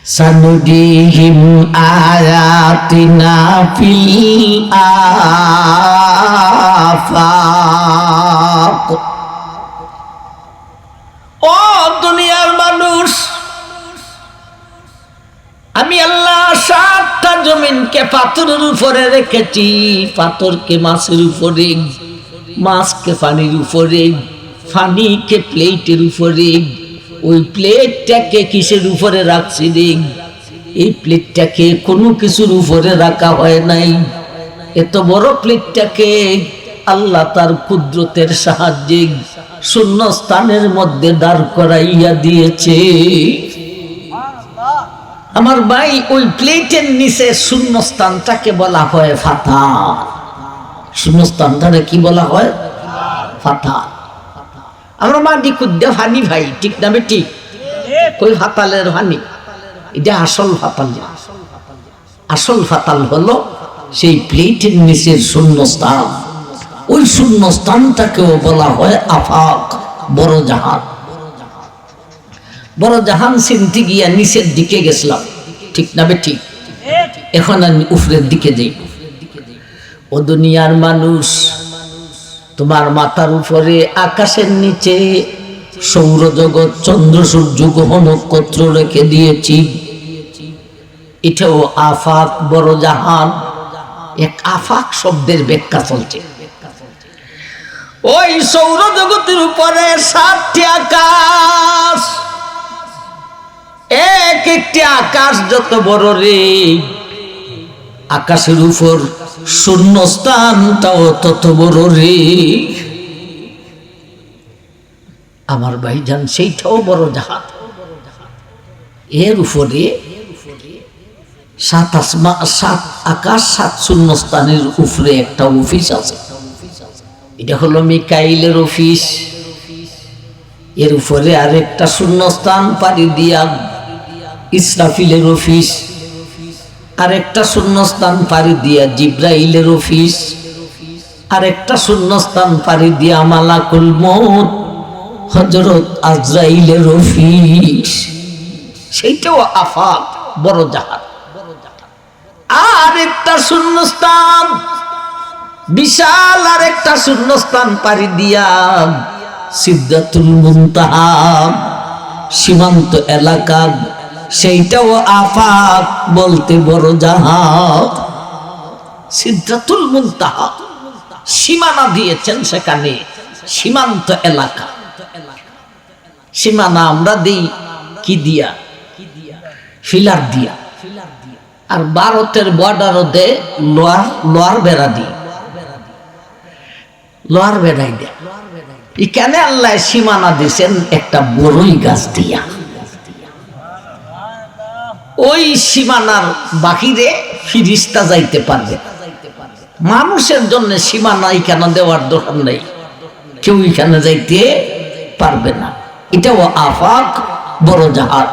সানুরিহিম আয়াতিনা feel Afaque. ও দুনিয়ার মানুষ, আমি আল্লাহ সাতটা জমিনকে পাথরের উপরে রেখেছি। পাথরকে মাছের উপরে, মাছকে পানির উপরে, পানিকে প্লেটের উপরে, ওই প্লেটটাকে কিসের উপরে রাখছি রে? এই প্লেটটাকে কোনো কিছুর উপরে রাখা হয় নাই। এত বড় প্লেটটাকে আল্লাহ তার কুদরতের সাহায্যে শূন্য স্থানের মধ্যে দাঁড় করাইয়া দিয়েছে। আমার ভাই, ওই প্লেটের নিচে শূন্য স্থানটাকে বলা হয় ফাতাল। শূন্য স্থানটাকে কি বলা হয়? ফাতাল। আমরা মাটি কুদ্দা ফানি ভাই, ঠিক না বেটি? ওই ফাতালের ফানি, এটা আসল ফাতাল। আসল ফাতাল হলো সেই প্লেটের নিচের শূন্য স্থান। ওই শূন্য স্থানটাকেও বলা হয় আফাক, বড় জাহান। বড় জাহান চিনতে গিয়া নিচের দিকে গেছিলাম, ঠিক না বেটি? এখন আমি উপরের দিকে যাই। ও দুনিয়ার মানুষ, তোমার মাথার উপরে আকাশের নিচে সৌরজগৎ, চন্দ্র, সূর্য, গ্রহ, নক্ষত্র রেখে দিয়েছি। এটাও আফাক, বড় জাহান। এক আফাক শব্দের ব্যাখ্যা চলছে। ওই সৌরজগতের উপরে 7টি আকাশ। এক একটি আকাশ যত বড় রে, আকাশের উপর শূন্য স্থানটাও তত বড় রে। আমার ভাইজান, সেইটাও বড় জাহাজ। এর উপরে 7 আকাশ, 7 শূন্য স্থানের উপরে একটা অফিস আছে। এটা হলো মিকাইলের অফিস। এর উপরে আরেকটা শূন্য স্থান পাড়ি দিয়া ইসরাফিলের অফিস। আরেকটা শূন্য স্থান পাড়ি দিয়া জিব্রাইলের অফিস। আরেকটা শূন্য স্থান পাড়ি দিয়া মালাকুল মউত হযরত আজরাইলের অফিস। সেইটাও আফাক, বড় জাহাজ। আরেকটা শূন্য স্থান, বিশাল আরেকটা শূন্য স্থান পাড়ি দিয়া সিদরাতুল মুনতাহা, সীমান্ত এলাকা। সেইটাও আফাক, বলতে বড় জাহাজ। সিদরাতুল মুনতাহা, সীমানা দিয়েছেন সেখানে, সীমান্ত এলাকা। সীমানা আমরা দিই কি দিয়া? ফিলার দিয়া। আর ভারতের বর্ডারও দে লোয়ার বেড়া দিই, লোয়ার বেড়াই দেয়। এখানে আল্লাহ সীমানা দিয়েছেন একটা বড়ই গাছ দিয়া। ওই সীমানার বাহিরে ফিরিস্তা যাইতে পারবে। মানুষের জন্য সীমানা এখানে দেওয়ার দরকার নেই, কেউ এখানে যাইতে পারবে না। এটাও আফাক, বড় জাহাজ।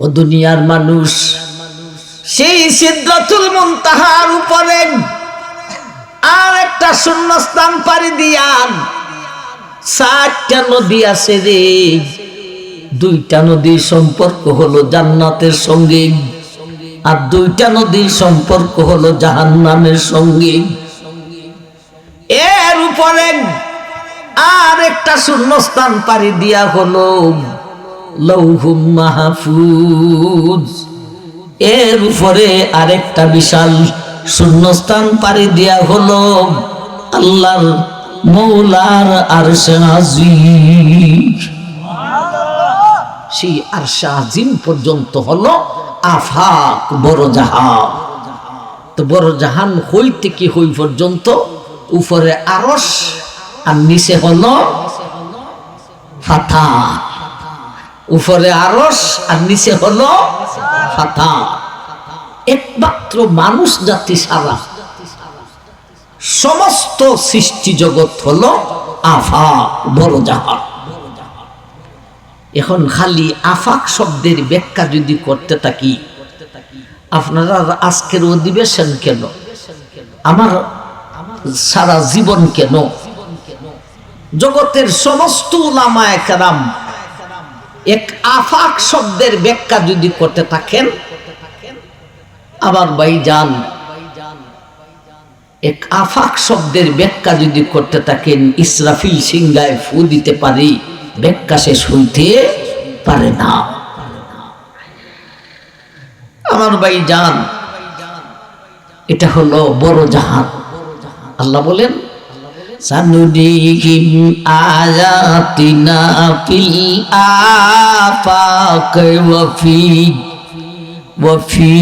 ও দুনিয়ার মানুষ, সেই সিদরাতুল মুনতাহার উপরে আর একটা শূন্যস্থান পাড়ি দিয়া 7টা নদী আছে রে। 2টা নদীর সম্পর্ক হলো জান্নাতের সঙ্গে, আর 2টা নদীর সম্পর্ক হলো জাহান্নামের সঙ্গে। এর উপরে আর একটা শূন্যস্থান পাড়ি দিয়া হলো লৌহুম মাহফুজ। এর উপরে আরেকটা বিশাল শূন্যস্থান পাড়ি দিয়া হলো আল্লাহর মৌলার আরশে আজিম। সেই আরশে আজিম পর্যন্ত হলো আফাক, বড় জাহান। তো বড় জাহান হই থেকে হই পর্যন্ত উপরে আরশ আর নিচে হলো ফাতাল। উপরে আরশ আর নিচে হলো ফাতাল। একমাত্র মানুষ জাতি ছাড়া সমস্ত সৃষ্টি জগৎ হলো আফাক, বড় জাহান। এখন খালি আফাক শব্দের ব্যাখ্যা যদি করতে থাকি, আপনারা আজকের অধিবেশন কেন, আমার সারা জীবন কেন, জগতের সমস্ত উলামায়ে কেরাম এক আফাক শব্দের ব্যাখ্যা যদি করতে থাকেন, আমার ভাইজান, এক আফাক শব্দের ব্যাখ্যা যদি করতে থাকেন, ইসরাফিল সিংহায় ফু দিতে পারি, ব্যাখ্যা শেষ হইতে পারে না। আমার ভাইজান, এটা হলো বড় জাহান। আল্লাহ বলেন, সানুরিহিম আয়াতিনা ফিল আফাক ওয়া ফি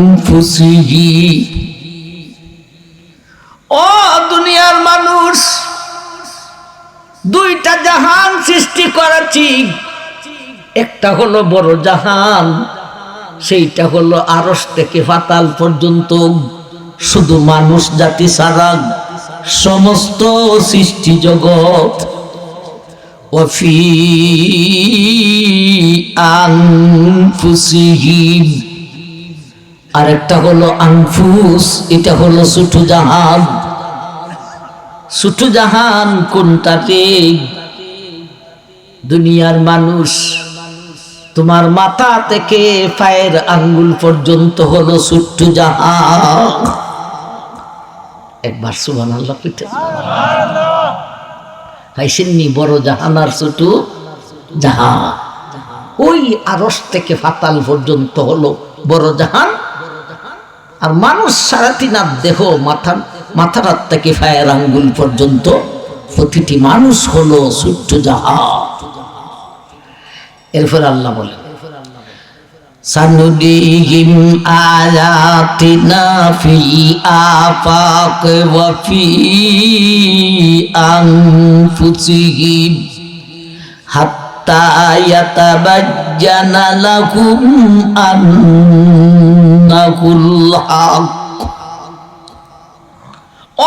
আনফুসিহি। ও দুনিয়ার মানুষ, দুইটা জাহান সৃষ্টি করেছি। একটা হলো বড় জাহান, সেইটা হলো আরশ থেকে পাতাল পর্যন্ত, শুধু মানুষ জাতি ছাড়া সমস্ত সৃষ্টি জগৎ। ওয়াফি আনফুসিহিম, আরেকটা হলো আনফুস, এটা হলো ছোট জাহান। ছোট জাহান কোনটাতে? দুনিয়ার মানুষ, তোমার মাথা থেকে পায়ের আঙ্গুল পর্যন্ত হলো ছোট্ট জাহান। একবার সুবহানাল্লাহ কইতে হাইসেননি? বড় জাহান আর ছোট জাহান। ওই আরশ থেকে পাতাল পর্যন্ত হলো বড় জাহান, আর মানুষ সারাদিনার দেহ, মাথার থেকে পায়ের আঙ্গুল পর্যন্ত প্রতিটি মানুষ হলো ছোট্ট জাহান। এরপর আল্লাহ বলেন, সানুরিহিম আয়াতিনা ফিল আফাক ওয়া ফি আনফুসিহিম হাত্তা ইয়াতাবাজ্জানা লাকুম আন্নাহুল হক।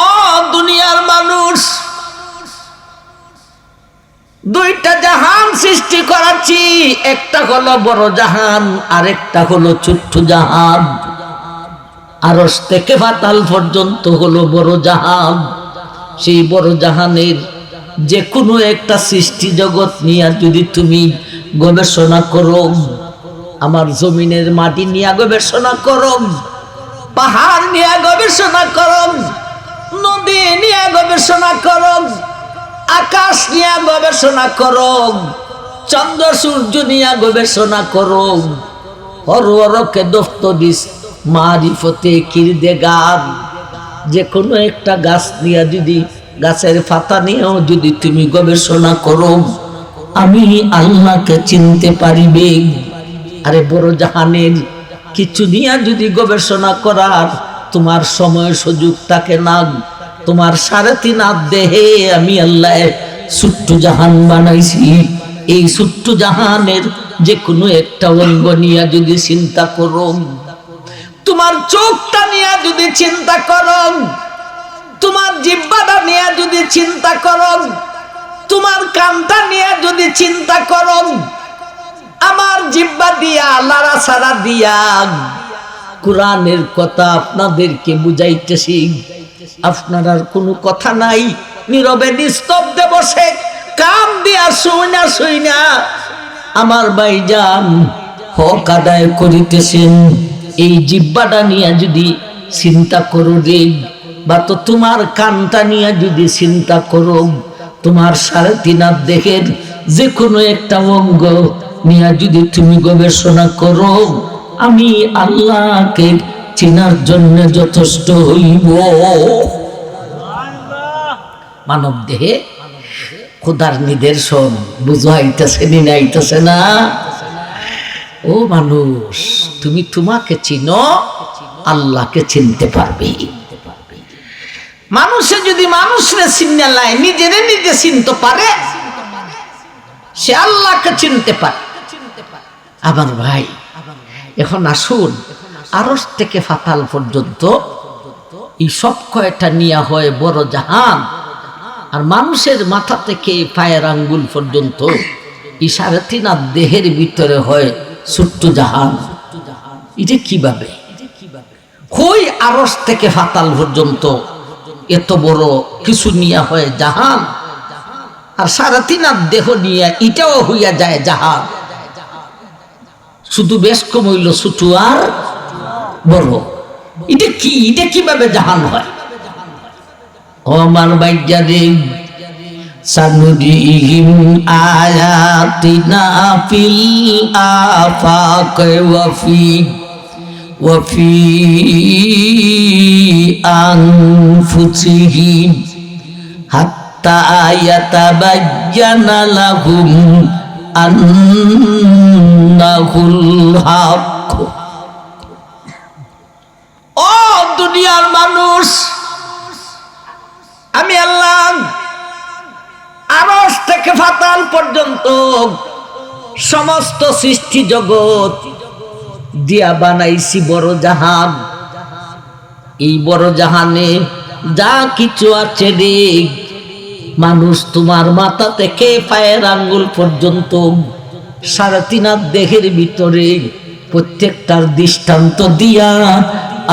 ও দুনিয়ার মানুষ, দুইটা জাহান সৃষ্টি করেছি। একটা হলো বড় জাহান, আরেকটা হলো ছোট্ট জাহান। আরশ থেকে পাতাল পর্যন্ত হলো বড় জাহান। সেই বড় জাহানের যে কোনো একটা সৃষ্টি জগৎ নিয়ে যদি তুমি গবেষণা করো, আমার জমিনের মাটি নিয়ে গবেষণা করো, পাহাড় নিয়ে গবেষণা করো, নদী নিয়ে গবেষণা করো, আকাশ নিয়ে গবেষণা করো, চন্দ্র সূর্য নিয়ে গবেষণা করো, হরকে দফতরিস মারিফতে কিরদেগার, যে কোনো একটা গাছ নিয়ে যদি, গাছের পাতা নিয়েও যদি তুমি গবেষণা করো, আমি আল্লাহকে চিনতে পারিবে। আরে বড় জাহানের কিছু নিয়ে যদি গবেষণা করার তোমার সময় সুযোগ থাকে না, তোমার 3.5 হাত দেহে আমি আল্লাহ ছোট্ট জাহান বানাইছি। এই ছোট্ট জাহানের যে কোনো একটা অঙ্গ নিয়ে যদি চিন্তা করো, তোমার চোখটা নিয়ে যদি চিন্তা করো, তোমার জিহ্বাটা নিয়ে যদি চিন্তা করো, তোমার কানটা নিয়ে যদি চিন্তা করো, আমার জিহ্বা দিয়া লাড়াছাড়া দিয়া কোরআনের কথা আপনাদেরকে বুঝাইতেছি, আপনার আর কোনো কথা নাই, নীরবে নিস্তব্ধে বসে কান দিয়া শুইনা আমার ভাইজান হক আদায় করিতেছেন। এই জিহ্বাটা নিয়ে যদি চিন্তা করো রে, বা তো তোমার কানটা নিয়ে যদি চিন্তা করো, তোমার 3.5 হাত দেহের যে কোনো একটা অঙ্গ নিয়ে যদি তুমি গবেষণা করো, আমি আল্লাহকে চিনার জন্য যথেষ্ট হইব। মানব দেহে খোদার নিদর্শন বুঝাইতেছে না, আইতেছে না? ও মানুষ, তুমি তোমাকে চিনো, আল্লাহকে চিনতে পারবে। মানুষে যদি মানুষরে চিনে লাই, নিজেরে নিজে চিনতে পারে, সে আল্লাহকে চিনতে পারে। আমার ভাই, এখন আসুন, আরশ থেকে পাতাল পর্যন্ত এই সব কয়টা নিয়া হয় বড় জাহান, আর মানুষের মাথা থেকে পায়ের আঙ্গুল পর্যন্ত এই 3.5 হাত দেহের ভিতরে হয় ছোট্ট জাহান। এটা কিভাবে হই? আরশ থেকে পাতাল পর্যন্ত এত বড় কিছু নিয়া হয় জাহান, আর 3.5 দেহ নিয়ে এটাও হইয়া যায় জাহাজ। শুধু বেশ কম হইল ছোট আর বড়। এটা কি, এটা কিভাবে জাহান হয়? ও আমার বাইজারে, সানুরিহিম আয়াতিনা ফিল আফাক ওয়া ফি আনফুসিহিম হাত্তা ইয়াতাবায়্যানা লাহুম আন্নাহুল হক। ও দুনিয়ার মানুষ, আমি আল্লাহ আরশ থেকে পাতাল পর্যন্ত সমস্ত সৃষ্টি জগৎ দিয়া বানাইছি বড় জাহান। এই বড় জাহানে যা কিছু আছে রে মানুষ, তোমার মাথা থেকে পায়ের আঙ্গুল পর্যন্ত 3.5 দেহের ভিতরে প্রত্যেকটার দৃষ্টান্ত দিয়া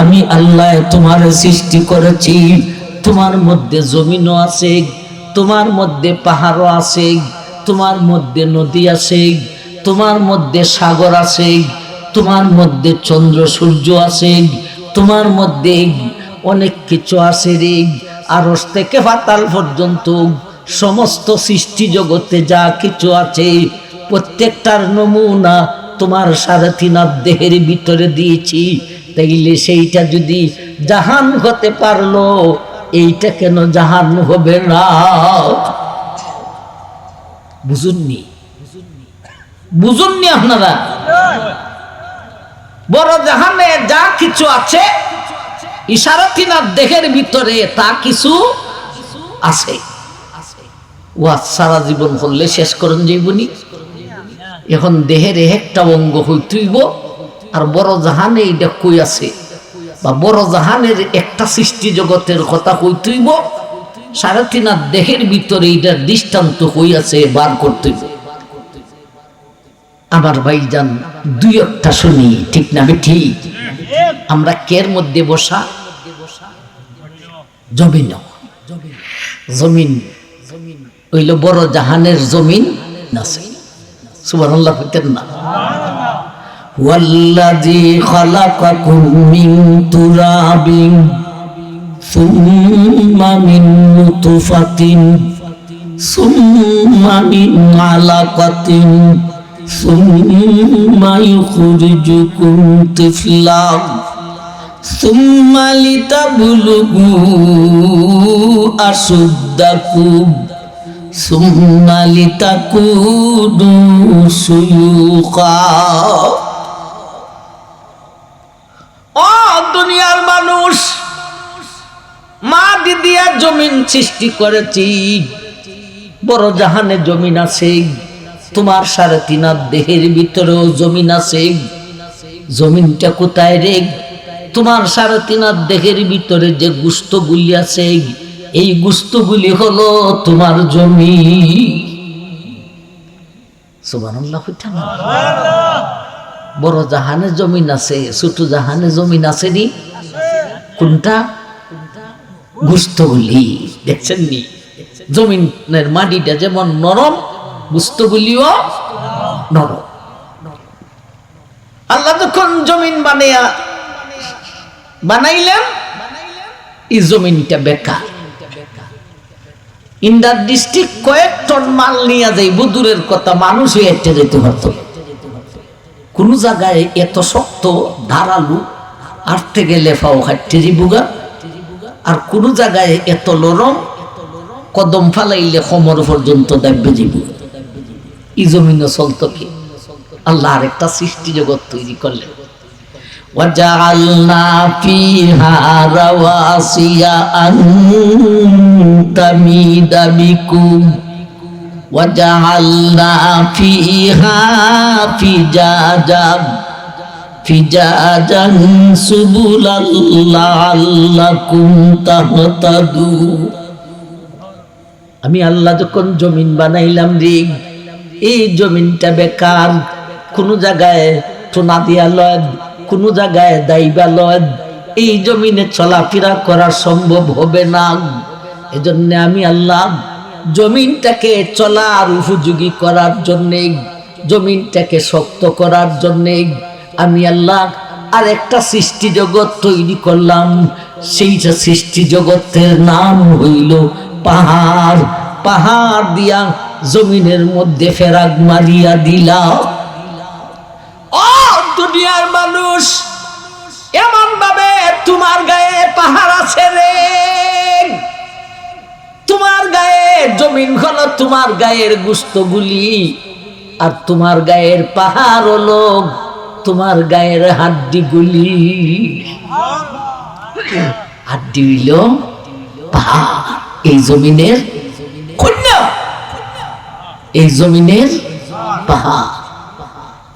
আমি আল্লাহ তোমার সৃষ্টি করেছি। তোমার মধ্যে জমিনও আছে, তোমার মধ্যে পাহাড়ও আছে, তোমার মধ্যে নদী আছে, তোমার মধ্যে সাগর আছে, তোমার মধ্যে চন্দ্র সূর্য আছে, তোমার মধ্যে অনেক কিছু আছে রে। আরশ থেকে পাতাল পর্যন্ত সমস্ত সৃষ্টি জগতে যা কিছু আছে প্রত্যেকটার নমুনা তোমার 3.5 দেহের ভিতরে দিয়েছি। তাইলে সেইটা যদি জাহান হতে পারলো, এইটা কেন জাহান হবে না? বুঝুননি, বুঝুননি আপনারা? বড় জাহানে যা কিছু আছে 3.5 দেহের ভিতরে তা কিছু আছে। ওয়াজ সারা জীবন করলে শেষ করেন যাইবনি। এখন দেহের একটা অঙ্গ হইতেইব, আর বড় জাহানে এটা কই আছে, বা বড় জাহানের একটা সৃষ্টি জগতের কথা কইতেইব, 3.5 দেহের ভিতরে এটার দৃষ্টান্ত কই আছে বার করতেইব। আমার ভাইজান, 2-1টা শুনি, ঠিক না ঠিক? আমরা কের মধ্যে বসা? জমিন। জমিন হইল বড় জাহানের জমিন আছে। সুবহানাল্লাহ কইতেন না? ওয়াল্লাযী খালাকাকুম মিন তুরাবিন সুম্মা মিন নুতফাতিন সুম্মা মিন আলাকাতিন সুম্মা ইউখরিজুকুম তিফলান সুম্মা লিতাবলুগু আশুদ্দাকুম সুম্মা লিতাকুনু শুয়ুখা। ও দুনিয়ার মানুষ, মাটি দিয়া জমিন সৃষ্টি করেছি, বড় জাহানে জমিন আছে, তোমার 3.5 দেহের ভিতরেও জমিন আছে। জমিনটা কোথায় রে? তোমার 3.5 দেহের ভিতরে যে গোশতগুলি আছে, এই গোশতগুলি হলো তোমার জমিন। সুবহানাল্লাহ। বড় জাহানে জমিন আছে, ছোট জাহানে জমিন আছে নি? কোনটা? গোশতগুলি। দেখছেন নি? জমিনের মাটিটা যেমন নরম, গোশতগুলিও নরম। আল্লাহ যখন জমিন বানাইলেন, এই জমিনটা বেকার। ইন্দার ডিস্ট্রিক্ট কয়েক টন মাল নিয়ে যাইব, দূরের কথা মানুষ হেঁটে যেতে পারত। কোন জায়গায় এত শক্ত ধারালু আটতে গেলে ফাও হাঁটতে যাইবুগা, আর কোন জায়গায় এত নরম কদম ফালাইলে কোমর পর্যন্ত দাববে যাইব। এই জমিনে চলত কি? আল্লাহ আরেকটা সৃষ্টি জগৎ তৈরি করলেন। وَجَعَلْنَا فِيهَا رَوَاسِيَ أَن تَمِيدَ بِكُمْ وَجَعَلْنَا فِيهَا فِجَاجًا سُبُلًا لَعَلَّكُمْ تَهْتَدُونَ। আমি আল্লাহ যখন জমিন বানাইলাম রে, এই জমিনটা বেকার, কোন জায়গায় টোনা দিয়া লয়, কোন জায়গায় দাইবা লয়, এই জমিনে চলাফেরা করা সম্ভব হবে না। এজন্য আমি আল্লাহ জমিনটাকে চলার উপযোগী করার জন্যে, জমিনটাকে শক্ত করার জন্যে আমি আল্লাহ আর একটা সৃষ্টি জগৎ তৈরি করলাম। সেইটা সৃষ্টি জগতের নাম হইল পাহাড়। পাহাড় দিয়া জমিনের মধ্যে ফেরাক মারিয়া দিলা। ও দুনিয়ার মানুষ, এমন ভাবে তোমার গায়ে পাহাড় আছে রে, তোমার গায়ে জমিন হলো তোমার গায়ের গোশতগুলি, আর তোমার গায়ের পাহাড় হলো তোমার গায়ের হাড্ডিগুলি। হাড্ডি হইল পাহাড়, এই জমিনের কন্যা, এই জমিনের পাহাড়।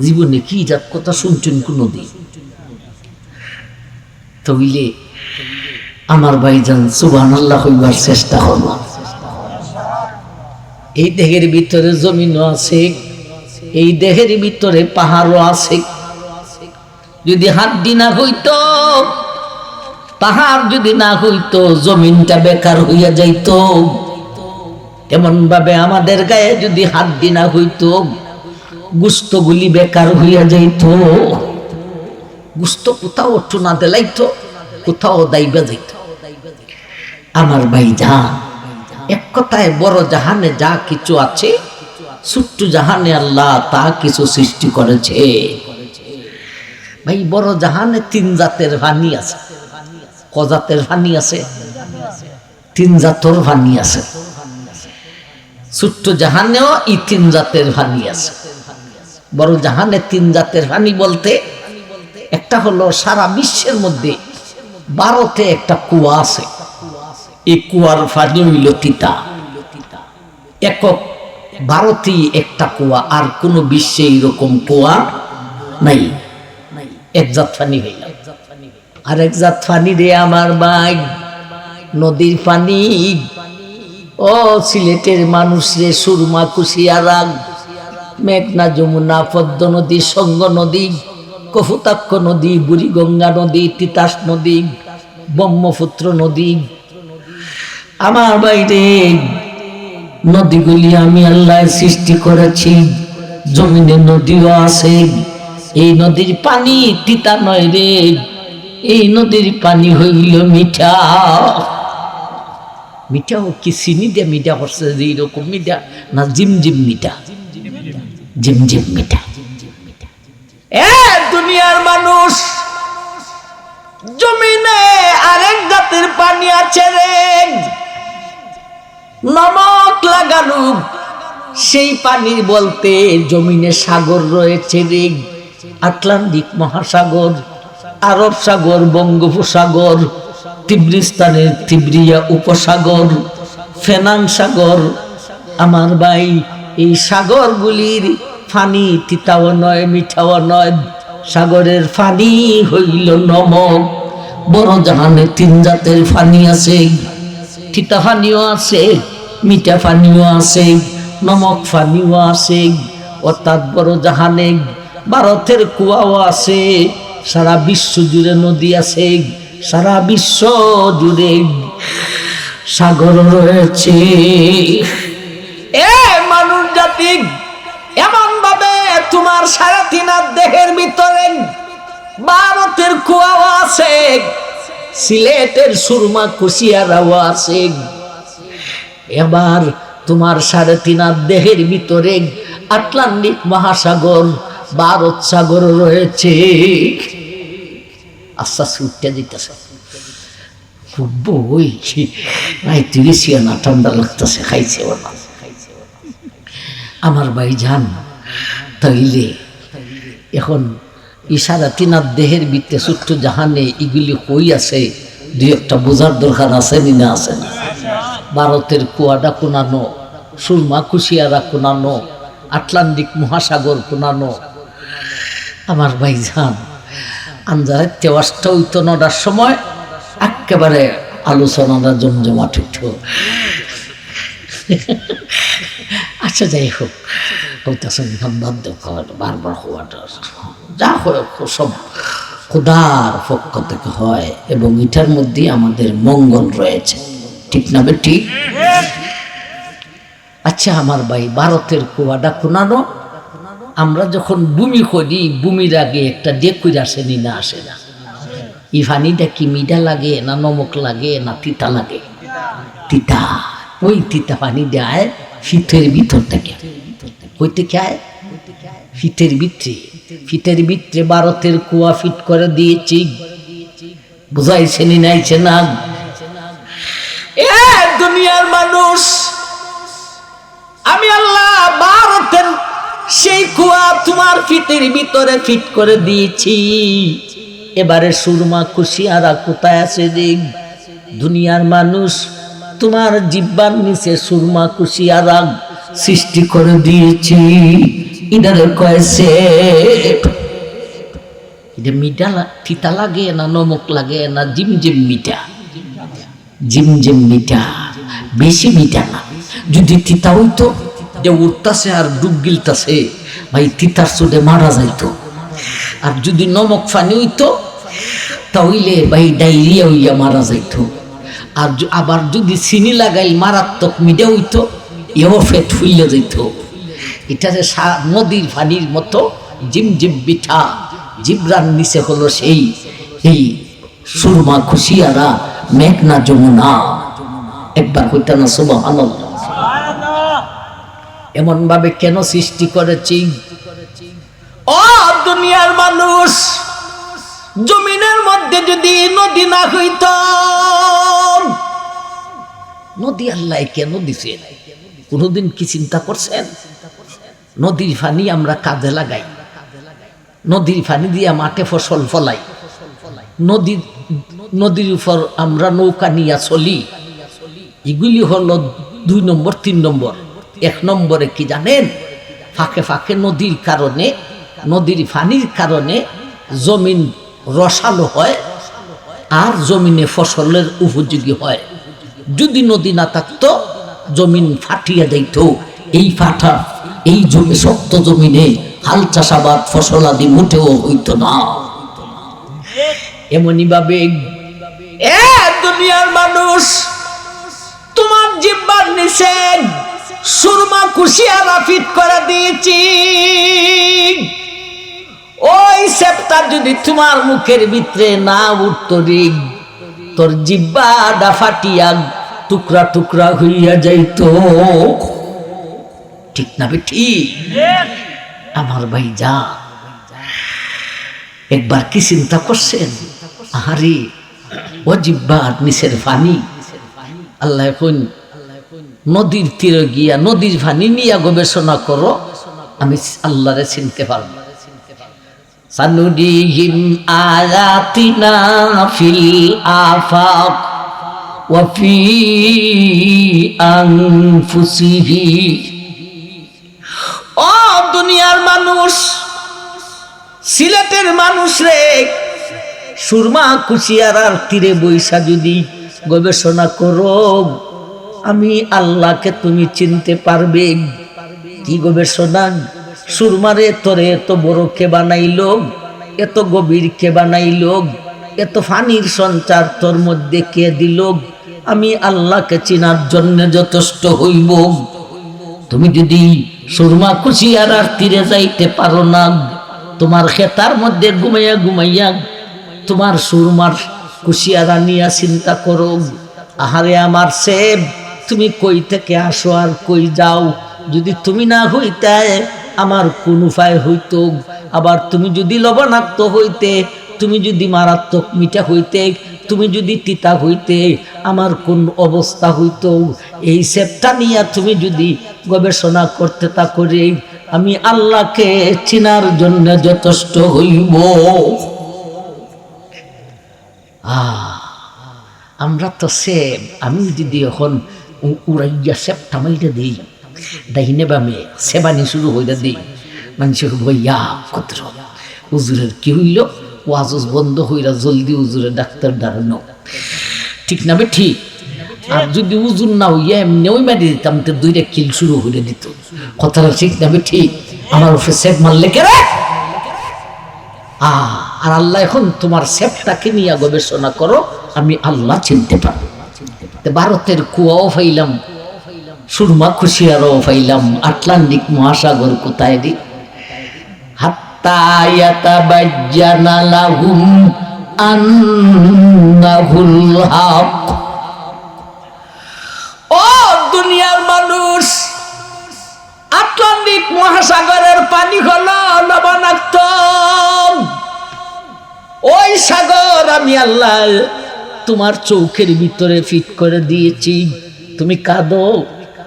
জীবনে কি যার কথা শুনছেন কোনদিন? তইলে আমার ভাইজান সুবহানাল্লাহ হইবার চেষ্টা করব। এই দেহের ভিতরে জমিনও আছে, এই দেহের ভিতরে পাহাড়ও আছে। যদি হাড্ডি না হইতো, পাহাড় যদি না হইতো, জমিনটা বেকার হইয়া যাইত। তেমন ভাবে আমাদের গায়ে যদি হাড্ডি না হইতো, গোশতগুলি বেকার হইয়া যাইত। গোশত কোথাও টুনা দেলাইতো, কোথাও দাইবা যাইত। আমার ভাইজান, এক কথায় বড় জাহানে যা কিছু আছে, ছোট্ট জাহানে আল্লাহ তা কিছু সৃষ্টি করেছে। ভাই, বড় জাহানে তিন জাতের পানি আছে। ক জাতের পানি আছে? তিন জাতের পানি আছে। ছোট্ট জাহানেও এই তিন জাতের পানি আছে। বড় জাহানে তিন জাতের পানি বলতে, একটা হলো সারা বিশ্বের মধ্যে ভারতে একটা কুয়া আছে। এই কুয়ার পানি হইল তিতা। একক ভারতেই একটা কুয়া, আর কোন বিশ্বে এইরকম কুয়া নাই। এক জাত পানি হইল। আর এক জাত পানি রে আমার ভাই, নদীর পানি। ও সিলেটের মানুষ রে, সুরমা, কুশিয়ারা, মেঘনা, যমুনা, পদ্ম নদী, সঙ্গ নদী, কফুতাক্ষ নদী, বুড়িগঙ্গা নদী, তিতাস নদী, ব্রহ্মপুত্র নদী। আমার বাইরে নদীগুলি আমি আল্লাহ সৃষ্টি করেছি। জমিনে নদীও আছে। এই নদীর পানি তিতা নয় রে, এই নদীর পানি হইল মিঠা। মিঠাও কি চিনি দিয়ে মিঠা করছে যে এইরকম মিঠা না, জিমজিম মিঠা, জিমজিম মিঠা। এ দুনিয়ার মানুষ, জমিনে আরেক জাতের পানি আছে রে, নমক লাগানো। সেই পানি বলতে জমিনে সাগর রয়েছে রে, আটলান্টিক মহাসাগর, আরব সাগর, বঙ্গোপসাগর, তিব্রিস্তানের তিব্রিয়া উপসাগর, ফেনাং সাগর। আমার ভাই, এই সাগরগুলির পানি তিতাও নয়, মিঠাও নয়। সাগরের পানি হইল নমক। বড় জাহানে তিন জাতের পানি আছে। তিতা পানিও আছে, মিঠা পানিও আছে, নমক পানিও আছে। অর্থাৎ বড় জাহানে ভারতের কুয়াও আছে। সারা বিশ্ব জুড়ে নদী আছে, সারা বিশ্ব জুড়ে সাগর রয়েছে। এ মানুষ জাতি, এমন ভাবে তোমার সাড়ে তিন হাত দেহের ভিতরে ভারতের কুয়াও আছে, সিলেটের সুরমা, কুশিয়ারাও আছে। এবার তোমার সাড়ে তিন হাত দেহের ভিতরে আটলান্টিক মহাসাগর, ভারত সাগর রয়েছে। আচ্ছা, ছুটতে দিতেছে বই তিরিশিয়া না, ঠান্ডা লাগতেছে, খাইছে ওরা। আমার ভাই যান, তাইলে এখন ইশারা তিনার দেহের ভিতরে ছোট্ট জাহানে এগুলি হই আছে, দুই একটা বোঝার দরকার আছে না? আছে না? ভারতের কুয়াটা কোনানো, সুরমা কুশিয়ারা কোনানো, আটলান্টিক মহাসাগর কোনানো। আমার ভাই যান, আঞ্জারের তেওয়াজটা হইতো 9টার সময়, একেবারে আলোচনাটা জমজমাট হইত। আচ্ছা, যাই হোক, হইতেছেন বাধ্য বারবার হওয়াটা যা হয় সব খোদার পক্ষ থেকে হয়, এবং এটার মধ্যে আমাদের মঙ্গল রয়েছে। ঠিক না? ঠিক। আচ্ছা আমার ভাই, ভারতের কুয়াটা কোনানো, আমরা যখন বমি করি বমির আগে একটা ডেকুর আসেনি, না আসে না? এই পানিটা কি মিঠা লাগে না নমক লাগে না তিতা লাগে? তিতা। ওই তিতা পানি দেয় শীতের ভিতর থেকে। কই থেকে আয়? ফিটের ভিতরে। ফিটের ভিতরে ভারতের কুয়া ফিট করে দিয়েছি। বুঝাইছে নি নাইছে না? দুনিয়ার মানুষ, আমি আল্লাহ ভারতের সেই কুয়া তোমার ফিটের ভিতরে ফিট করে দিয়েছি। এবারে সুরমা কুশিয়ারা কোথায় আছে রে? দুনিয়ার মানুষ, তোমার জিহ্বার নিচে সুরমা কুশিয়ারা সৃষ্টি করে দিয়েছি। ইদারে কয়েছে এটা মিঠা তিতা লাগে না নমক লাগে না জিমজিম মিঠা? জিমজিম মিঠা, বেশি মিঠা না। যদি তিতা হইতো, যে উঠতাছে আর ডুব গিলতাছে, ভাই তিতার চোটে মারা যাইতো। আর যদি নমক ফানি হইতো তাহলে ভাই ডায়রিয়া হইয়া মারা যাইতো। আর আবার যদি চিনি লাগাই মারাত্মক মিঠা হইতো, এও ফেট হইয়া যাইত। এটা যে নদীর পানির মতো জিমজিম মিঠা, জিব্রার নিচে হলো সেই এই সুরমা খুশিয়ারা, মেঘনা যমুনা। একবার হইতা না সুবহানাল্লাহ? এমন ভাবে কেন সৃষ্টি করেছি? ও দুনিয়ার মানুষ, জমিনের মধ্যে যদি নদী না হইত, নদী আল্লাহ কেন দিছে? কোনদিন কি চিন্তা করছেন? নদীর পানি আমরা কাজে লাগাই, নদীর পানি দিয়ে মাঠে ফসল ফলাই, নদীর উপর আমরা নৌকা নিয়ে চলি। এগুলি হলো 2 নম্বর 3 নম্বর। 1 নম্বরে কি জানেন? ফাঁকে ফাঁকে নদীর কারণে, নদীর পানির কারণে জমিন রসালো হয় আর জমিনে ফসলের উপযোগী হয়। যদি নদী না থাকতো জমিন ফাটিয়া যাইত। এই ফাটা, এই জমি শক্ত জমিনে হাল চাষাবাদ ফসল আদি মোটেও হইত না। এমনই ভাবে দুনিয়ার মানুষ, তোমার জিহ্বার নিচে সুরমা কুশিয়ারা ফিট করে দিয়েছি। ওই সেপ্টা যদি তোমার মুখের ভিতরে না উঠতো রে, তোর জিহ্বাটা ফাটিয়া টুকরা টুকরা হইয়া যাইত। ঠিক না বেঠি? আমার ভাই যা, একবার কি চিন্তা করছেন? আহারে ও জিহ্বার নিচের পানি, আল্লাহ এখন নদীর তীরে গিয়া নদীর পানি নিয়ে গবেষণা করো, আমি আল্লাহরে চিনতে পারবো। সানুরিহিম আয়াতিনা ফিল আফাক ওয়া ফি আনফুসিহি। ও দুনিয়ার মানুষ, সিলেটের মানুষ রে, সুরমা কুশিয়ারার তীরে বৈশা যদি গবেষণা করো, আমি আল্লাহকে তুমি চিনতে পারবে। কি গবেষণা? সুরমারে তোরে এত বড় কে বানাইল, এত গভীর কে বানাইল, এত ফানির সঞ্চার তোর মধ্যে কে দিল? আমি আল্লাহকে চিনার জন্য যথেষ্ট হইব। তুমি যদি সুরমা কুশিয়ারার তীরে যাইতে পারো না, তোমার খেতার মধ্যে ঘুমাইয়া ঘুমাইয়া তোমার সুরমার কুশিয়ারা নিয়ে চিন্তা করো, আহারে আমার সেব, তুমি কই থেকে আসো আর কই যাও? যদি তুমি না হইতে আমার কোন উপায় হইতো? আবার তুমি যদি লবণাক্ত হইতে, তুমি যদি মারাত্মক মিঠা হইতে, তুমি যদি তিতা হইতে, আমার কোন অবস্থা হইতো? এই সেপটা নিয়ে তুমি যদি গবেষণা করতে তা করে, আমি আল্লাহকে চিনার জন্য যথেষ্ট হইব। আমরা তো সেব, আমি যদি এখন উড়াইয়া সেপটা মাইটা দিই, ডাইনে বামে সেবানি শুরু হইয়া দিই, মানুষ বইয়া কত হুজুরের কি হইল, ওয়াজ বন্ধ হইয়া জলদি হুজুরের ডাক্তার দাঁড়ানো। ঠিক না বে? ঠিক। আর যদি হুজুর না হইয়া এমনি ওই মারি দিতাম, তো 2টা কিল শুরু হইয়া দিত। কথাটা ঠিক না বে? ঠিক। আমার উপরে সেপ মারলে কে রে? আর আল্লাহ এখন তোমার সেপটাকে নিয়ে গবেষণা করো, আমি আল্লাহ চিনতে পারবো। ভারতের কুয়াও ফাইলাম, সুরমা খুশিয়ারও পাইলাম, আটলান্টিক মহাসাগর কোথায় রে? হাত্তা ইয়াতাবাজ্জানা লাহুম আন্নাহুল হক। ও দুনিয়ার মানুষ, আটলান্টিক মহাসাগরের পানি হলো লবণাক্ত। ওই সাগর আমি আল্লাহ তোমার চৌকের ভিতরে ফিট করে দিয়েছি। তুমি কাঁদো,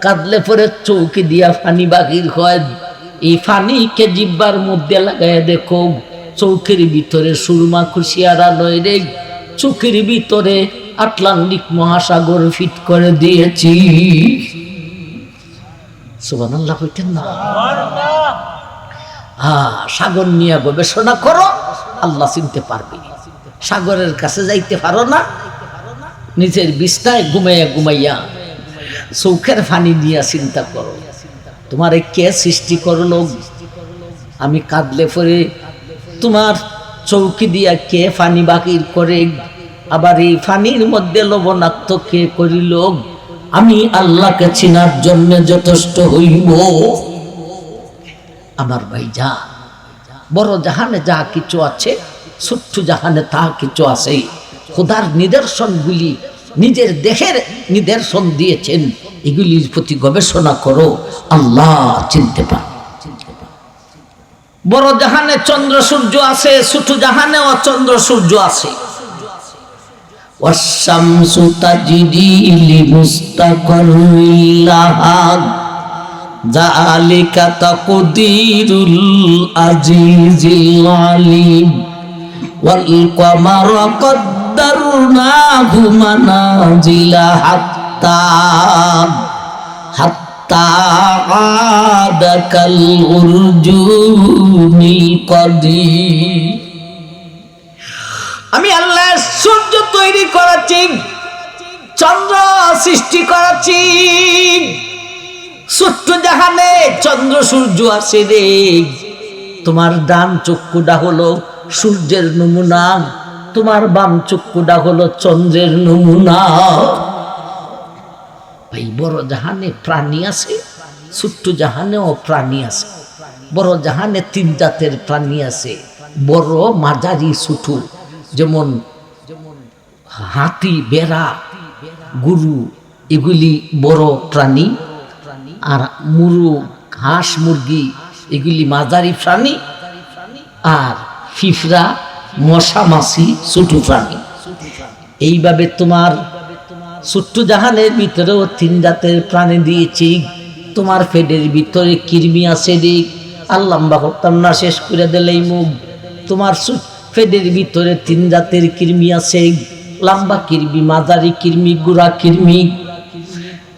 কাঁদলে পরে চৌকি দিয়া পানি বাহির হয়। এই পানিকে জিব্বার মধ্যে লাগায় দেখো, চৌকের ভিতরে সুরমা খুশিয়ারা লয় রে, চৌকের ভিতরে আটলান্টিক মহাসাগর ফিট করে দিয়েছি। সুবহানাল্লাহ হইতেন না? সাগর নিয়ে গবেষণা করো, আল্লাহ চিনতে পারবে। সাগরের কাছে যাইতে পারো না, নিজের বিছনায় ঘুমাইয়া ঘুমাইয়া চৌখের পানি দিয়া চিন্তা করো, তোমার কে সৃষ্টি করলো? আমি কাঁদলে পরে তোমার চৌকি দিয়া কে পানি বাকির করে? আবার এই পানির মধ্যে লবণাক্ত কে করিল? আমি আল্লাহকে চিনার জন্য যথেষ্ট হইব। আমার ভাই যা, বড় জাহানে যা কিছু আছে, ছোট্ট জাহানে তা কিছু আছে। খোদার নিদর্শনগুলি নিজের দেহের নিদর্শন দিয়েছেন, এগুলির প্রতি গবেষণা করো, আল্লাহ চিনতে পার। বড় জাহানে চন্দ্র সূর্য আছে, ছোট জাহানেও চন্দ্র সূর্য আছে। ওয়াশ-শামসু তাজরি লিমুস্তাকাররিন লাহা যালিকা তাকদীরুল আজিজিল আলিম ওয়াল কমারা কদ্দারনাহু মানাজিলা হাত্তা আদা কাল উরজুনিল কদির। আমি আল্লাহ সূর্য তৈরি করেছি, চন্দ্র সৃষ্টি করেছি। ছোট্ট জাহানে চন্দ্র সূর্য আছে রে। তোমার ডান চক্ষুটা হলো সূর্যের নমুনা, তোমার বাম চক্ষুটা হলো চন্দ্রের নমুনা। ভাই, বড় জাহানে প্রাণী আছে, ছোট্ট জাহানেও প্রাণী আছে। বড় জাহানে তিন জাতের প্রাণী আছে, বড়, মাঝারি, ছোট। যেমন হাতি, বেড়া, গরু, এগুলি বড় প্রাণী। আর মুরগ, হাঁস, মুরগি, এগুলি মাঝারি প্রাণী। আর ফিফরা, মশা, মাছি ছোট প্রাণী। এইভাবে তোমার ছোট্ট জাহানের ভিতরেও তিন জাতের প্রাণী দিয়েছি। তোমার পেটের ভিতরে কৃমি আছে রে, আর লম্বা করতাম না, শেষ করে দিলেই মুখ। তোমার পেটের ভিতরে তিন জাতের কৃমি আছে, লম্বা কৃমি, মাঝারি কৃমি, গুড়া কৃমি।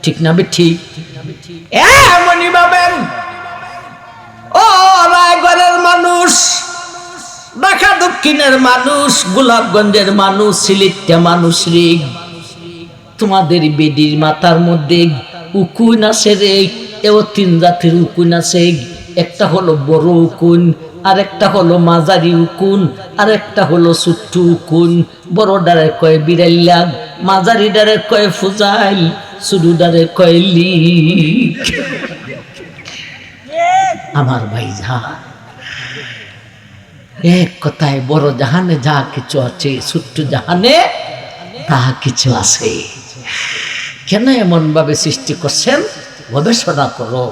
ঠিক না বে? ঠিক। এমনই ভাবেন ও রায়গড়ের মানুষ, ঢাকা দক্ষিণের মানুষ, গোলাপগঞ্জের মানুষ, সিলেটের মানুষ রে, তোমাদের বেডির মাথার মধ্যে উকুন আছে রে। এও তিন জাতের উকুন আছে, একটা হলো বড় উকুন, আর একটা হলো মাঝারি উকুন, আর একটা হলো ছোট্ট উকুন। বড় ডারে কয় বিড়াইলা, মাঝারি ডারে কয় ফুজাইল, ছোট ডারে কয় লিক। আমার ভাই যা, এক কথায় বড় জাহানে যা কিছু আছে, ছোট্ট জাহানে তা কিছু আছে। কেন এমন ভাবে সৃষ্টি করছেন? গবেষণা করো।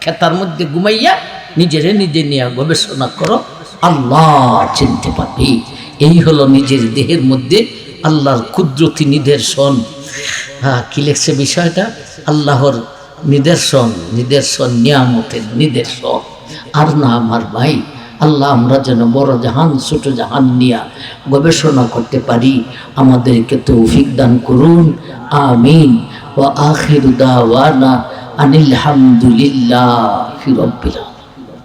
খেতার মধ্যে ঘুমাইয়া নিজেরে নিজে নিয়ে গবেষণা করো, আল্লাহ চিনতে পারবি। এই হলো নিজের দেহের মধ্যে আল্লাহর কুদরতি নিদর্শন। কি লিখছে বিষয়টা? আল্লাহর নিদর্শন, নিদর্শন, নিয়ামতের নিদর্শন। আর না আমার ভাই, আল্লাহ আমরা যেন বড় জাহান ছোট জাহান নিয়ে গবেষণা করতে পারি, আমাদেরকে তৌফিক দান করুন। আমিন। ওয়া আখিরু দাওয়ানা আনিল হামদুলিল্লাহি রাব্বিল আলামিন।